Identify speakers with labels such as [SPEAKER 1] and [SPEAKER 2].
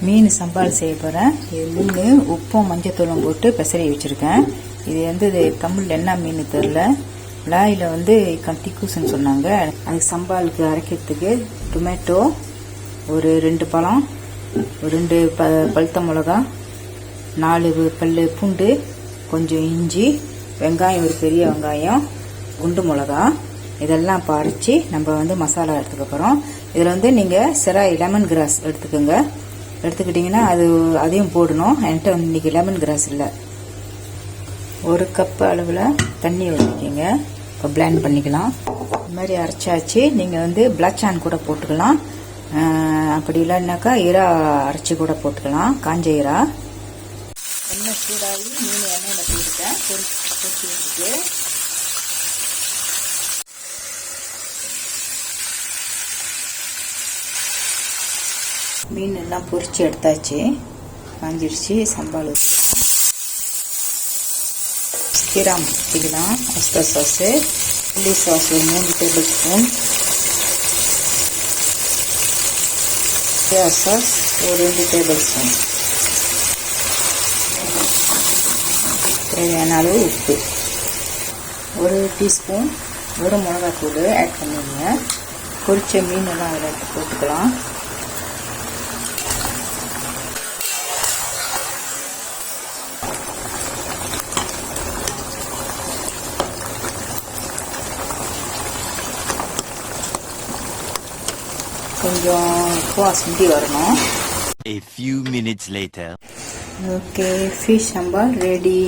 [SPEAKER 1] மீன் சம்பால் செய்ய போகிறேன். இது மீன் உப்பும் மஞ்சத்தூளும் போட்டு பெசரி வச்சுருக்கேன். இது இது தமிழில் என்ன மீன் தெரில. லாயில் கத்திக்கூசுன்னு சொன்னாங்க. அதுக்கு சம்பாலுக்கு அரைக்கிறதுக்கு டொமேட்டோ, ஒரு 2 பழம், ஒரு 2 பழுத்த மிளகா, 4 பல் பூண்டு, கொஞ்சம் இஞ்சி, வெங்காயம், ஒரு பெரிய வெங்காயம், குண்டு மிளகா, இதெல்லாம் இப்போ அரைச்சி நம்ம மசாலா எடுத்துக்க போகிறோம். இதில் நீங்கள் செராய் லெமன் கிராஸ் எடுத்துக்கோங்க. எடுத்துக்கிட்டிங்கன்னா அதையும் போடணும். என்கிட்ட இன்றைக்கி லெமன் கிராஸ் இல்லை. 1 கப் அளவில் தண்ணி ஊற்றிக்கிங்க. இப்போ பிளெண்ட் பண்ணிக்கலாம். இது மாதிரி அரைச்சாச்சு. நீங்கள் பிளாச்சான் கூட போட்டுக்கலாம். அப்படி இல்லைன்னாக்கா இறா அரைச்சி கூட போட்டுக்கலாம். காஞ்ச இறா. எண்ணெய் சூடாகி மீன் எண்ணெயில் போட்டுட்டேன். பொரிச்சு வச்சுட்டு மீன் எல்லாம் பொரிச்சு எடுத்தாச்சு. காஞ்சிடுச்சு. சம்பால் ஊற்றிக்கலாம். கீராம் ஊற்றிக்கலாம். ஒஸ்டர் சாஸு, சில்லி சாஸ் ஒரு 3 டேபிள் ஸ்பூன், சோயா சாஸ் ஒரு 2 டேபிள் ஸ்பூன், தேவையான அளவு உப்பு, 1 டீஸ்பூன் ஒரு மிளகாத்தூள் ஆட் பண்ணிடுங்க. பொரிச்ச மீனெல்லாம் அதில் எடுத்து போட்டுக்கலாம். கொஞ்சம் சுண்டி வரணும்.
[SPEAKER 2] A few minutes later.
[SPEAKER 1] Okay, fish sambal ready.